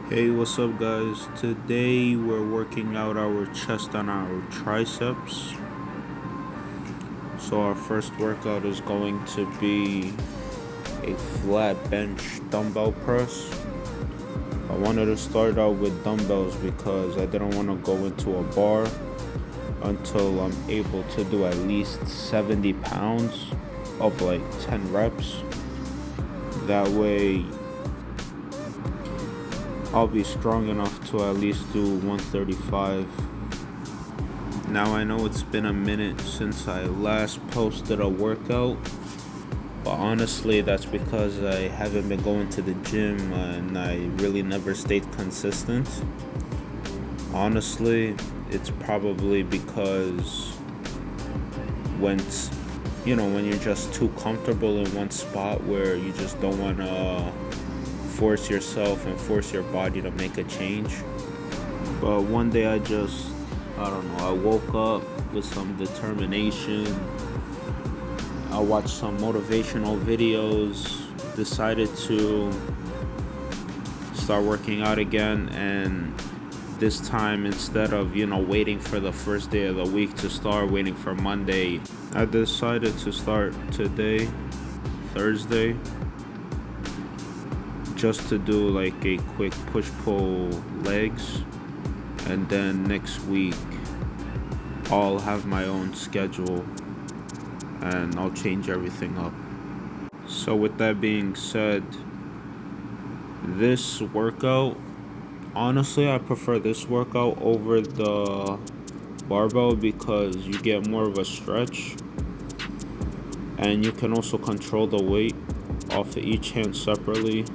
Hey, what's up, guys? Today we're working out our chest and our triceps. So, our first workout is going to be a flat bench dumbbell press. I wanted to start out with dumbbells because I didn't want to go into a bar until I'm able to do at least 70 pounds of like 10 reps. That way, I'll be strong enough to at least do 135. Now I know it's been a minute since I last posted a workout, but honestly that's because I haven't been going to the gym and I really never stayed consistent. Honestly, it's probably because when when you're just too comfortable in one spot where you just don't want to force yourself and force your body to make a change. But one day I don't know, I woke up with some determination. I watched some motivational videos, decided to start working out again, and this time instead of, waiting for the first day of the week to start, waiting for Monday, I decided to start today, Thursday, just to do like a quick push-pull legs, and then next week I'll have my own schedule and I'll change everything up. So with that being said, this workout, honestly I prefer this workout over the barbell because you get more of a stretch and you can also control the weight off of each hand separately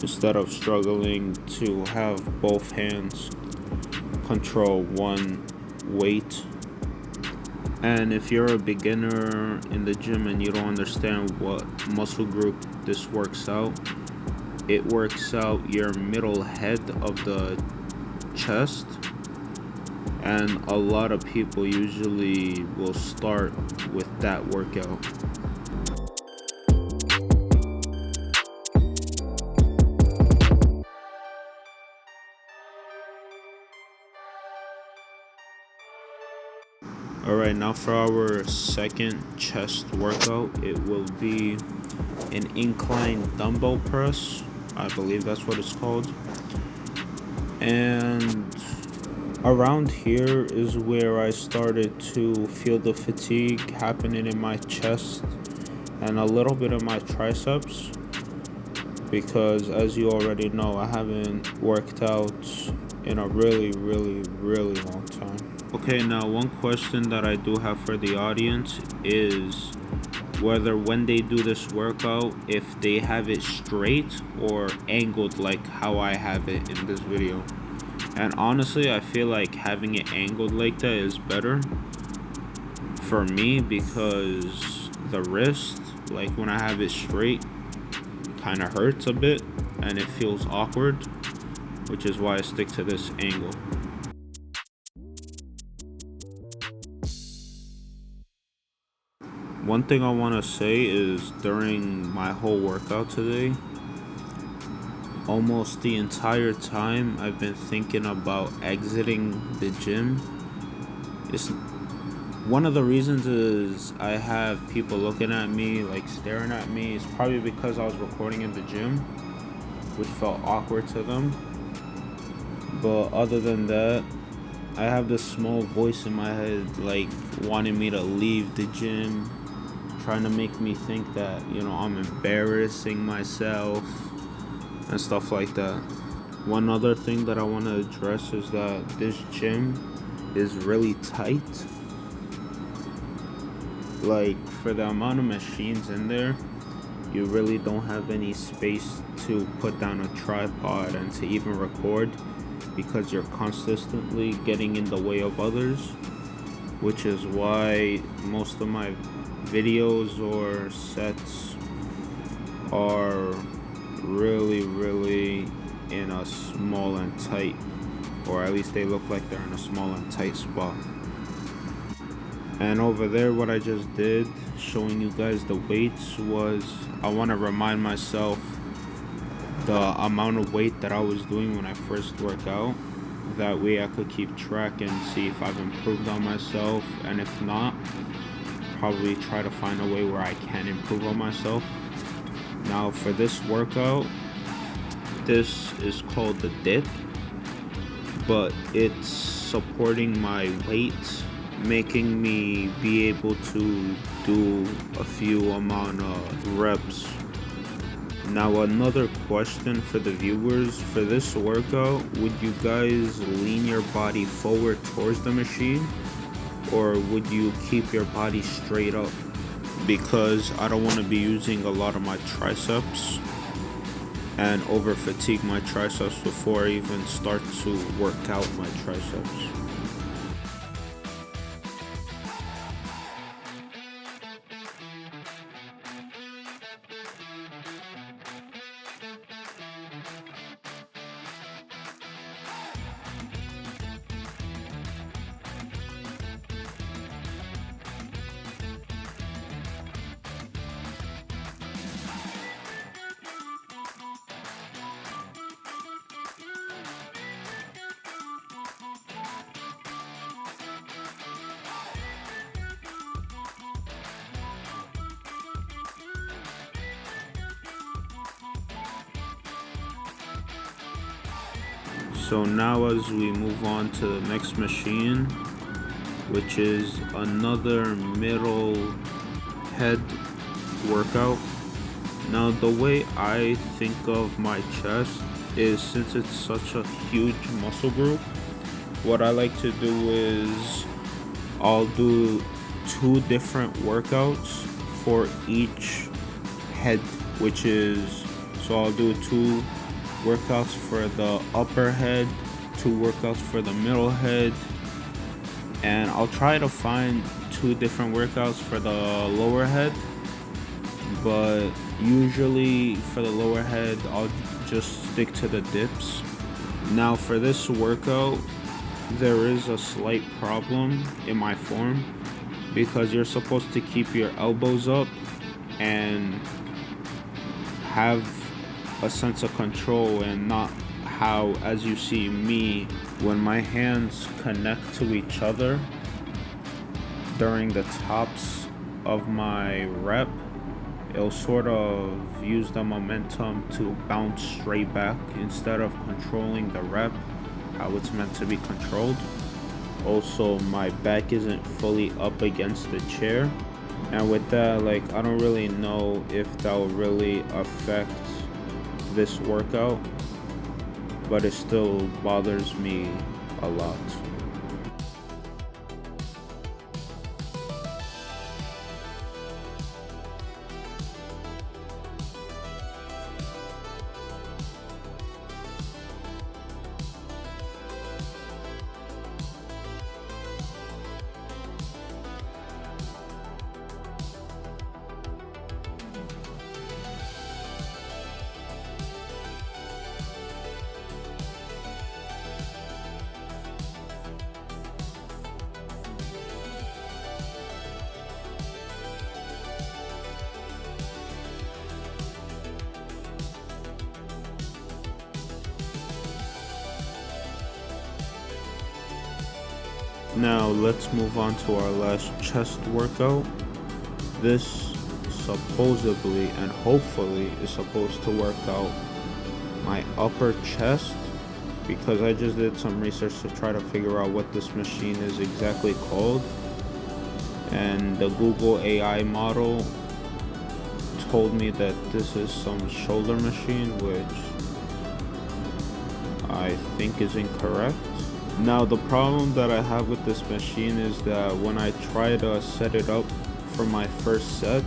instead of struggling to have both hands control one weight. And if you're a beginner in the gym and you don't understand what muscle group this works out, it works out your middle head of the chest. And a lot of people usually will start with that workout. Alright, now for our second chest workout, it will be an incline dumbbell press. I believe that's what it's called. And around here is where I started to feel the fatigue happening in my chest and a little bit of my triceps, because as you already know, I haven't worked out in a really long time. Okay, now one question that I do have for the audience is whether when they do this workout, if they have it straight or angled like how I have it in this video. And honestly, I feel like having it angled like that is better for me because the wrist, like when I have it straight, kind of hurts a bit and it feels awkward, which is why I stick to this angle. One thing I want to say is during my whole workout today, almost the entire time I've been thinking about exiting the gym. It's one of the reasons is I have people looking at me, like staring at me. It's probably because I was recording in the gym, which felt awkward to them. But other than that, I have this small voice in my head, like wanting me to leave the gym, trying to make me think that, I'm embarrassing myself and stuff like that. One other thing that I want to address is that this gym is really tight. Like, for the amount of machines in there, you really don't have any space to put down a tripod and to even record because you're consistently getting in the way of others, which is why most of my videos or sets are really in a small and tight, or at least they look like they're in a small and tight spot. And over there, what I just did, showing you guys the weights, was I want to remind myself the amount of weight that I was doing when I first work out. That way I could keep track and see if I've improved on myself, and if not, probably try to find a way where I can improve on myself. Now for this workout, this is called the dip, but it's supporting my weight, making me be able to do a few amount of reps. Now another question for the viewers, for this workout, would you guys lean your body forward towards the machine, or would you keep your body straight up? Because I don't want to be using a lot of my triceps and over fatigue my triceps before I even start to work out my triceps. So now as we move on to the next machine, which is another middle head workout. Now the way I think of my chest is, since it's such a huge muscle group, what I like to do is I'll do 2 different workouts for each head, which is, so I'll do 2 workouts for the upper head, 2 workouts for the middle head, and I'll try to find 2 different workouts for the lower head, but usually for the lower head I'll just stick to the dips. Now for this workout, there is a slight problem in my form, because you're supposed to keep your elbows up and have a sense of control, and not how, as you see me, when my hands connect to each other during the tops of my rep, it'll sort of use the momentum to bounce straight back instead of controlling the rep how it's meant to be controlled. Also, my back isn't fully up against the chair, and with that, like, I don't really know if that will really affect this workout, but it still bothers me a lot. Now let's move on to our last chest workout. This supposedly and hopefully is supposed to work out my upper chest, because I just did some research to try to figure out what this machine is exactly called, and the Google AI model told me that this is some shoulder machine, which I think is incorrect. Now the problem that I have with this machine is that when I try to set it up for my first set,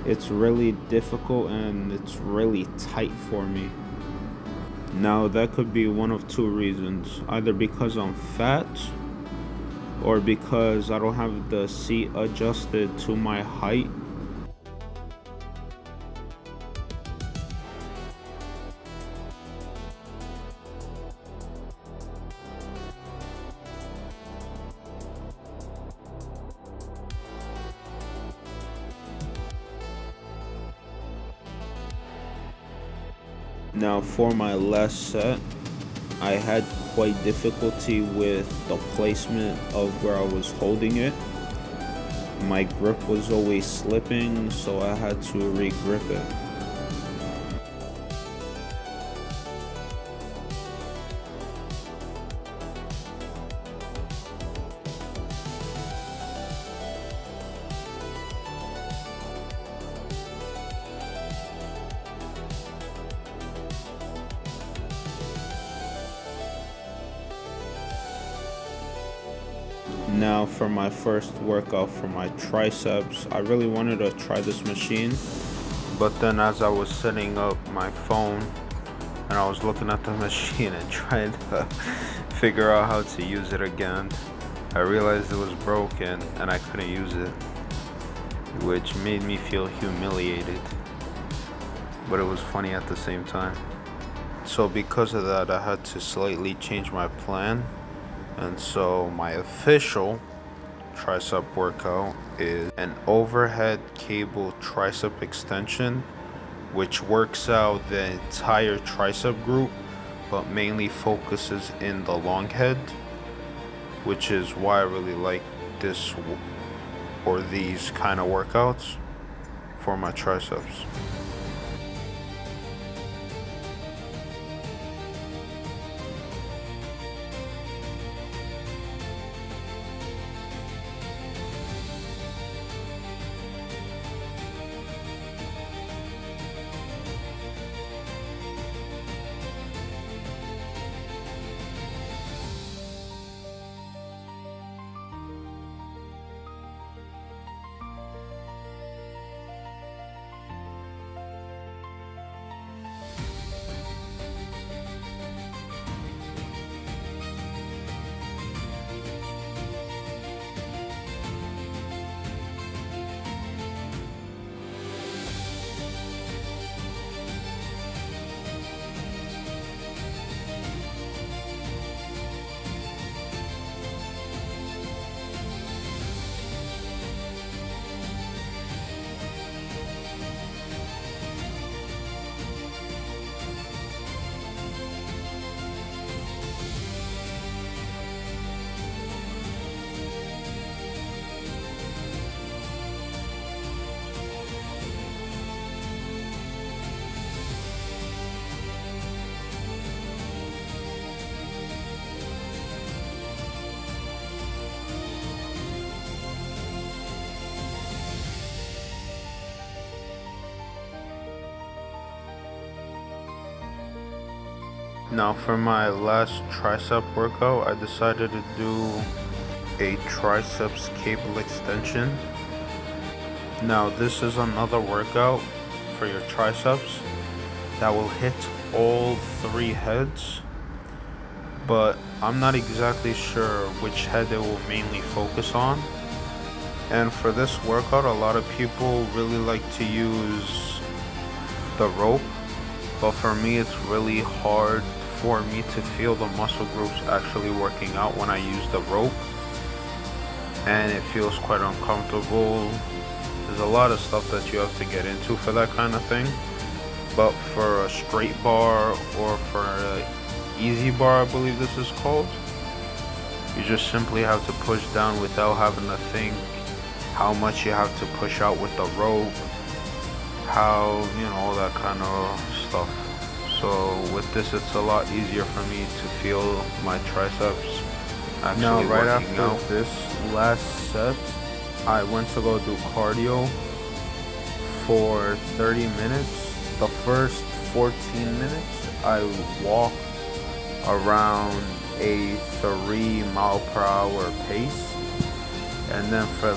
it's really difficult and it's really tight for me. Now that could be one of 2 reasons, either because I'm fat or because I don't have the seat adjusted to my height. Now for my last set, I had quite difficulty with the placement of where I was holding it. My grip was always slipping, so I had to re-grip it. Now for my first workout for my triceps, I really wanted to try this machine, but then as I was setting up my phone and I was looking at the machine and trying to figure out how to use it again, I realized it was broken and I couldn't use it, which made me feel humiliated, but it was funny at the same time. So because of that, I had to slightly change my plan. And so my official tricep workout is an overhead cable tricep extension, which works out the entire tricep group, but mainly focuses in the long head, which is why I really like this or these kind of workouts for my triceps. Now for my last tricep workout, I decided to do a triceps cable extension. Now this is another workout for your triceps that will hit all three heads, but I'm not exactly sure which head it will mainly focus on. And for this workout, a lot of people really like to use the rope, but for me it's really hard for me to feel the muscle groups actually working out when I use the rope, and it feels quite uncomfortable. There's a lot of stuff that you have to get into for that kind of thing, but for a straight bar or for an easy bar, I believe this is called, you just simply have to push down without having to think how much you have to push out with the rope, how, all that kind of stuff. So with this, it's a lot easier for me to feel my triceps actually Now, right working after out. this last set, I went to go do cardio for 30 minutes. The first 14 minutes, I walked around a 3 mile per hour pace. And then for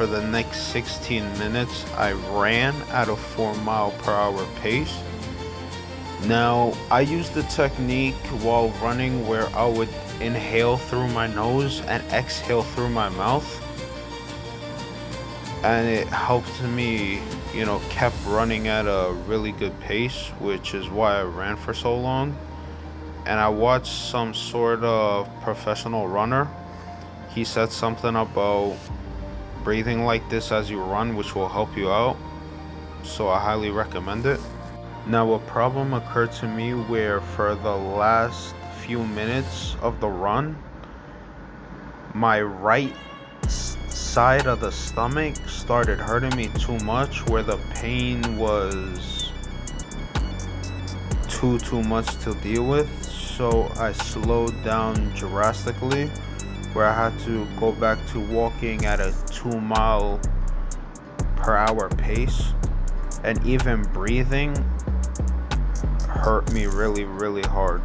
the next 16 minutes, I ran at a 4 mile per hour pace. Now, I used the technique while running where I would inhale through my nose and exhale through my mouth. And it helped me, kept running at a really good pace, which is why I ran for so long. And I watched some sort of professional runner. He said something about breathing like this as you run, which will help you out. so I highly recommend it. Now, a problem occurred to me where for the last few minutes of the run, my right side of the stomach started hurting me too much, where the pain was too much to deal with. So I slowed down drastically, where I had to go back to walking at a 2 mile/hour pace, and even breathing hurt me really hard.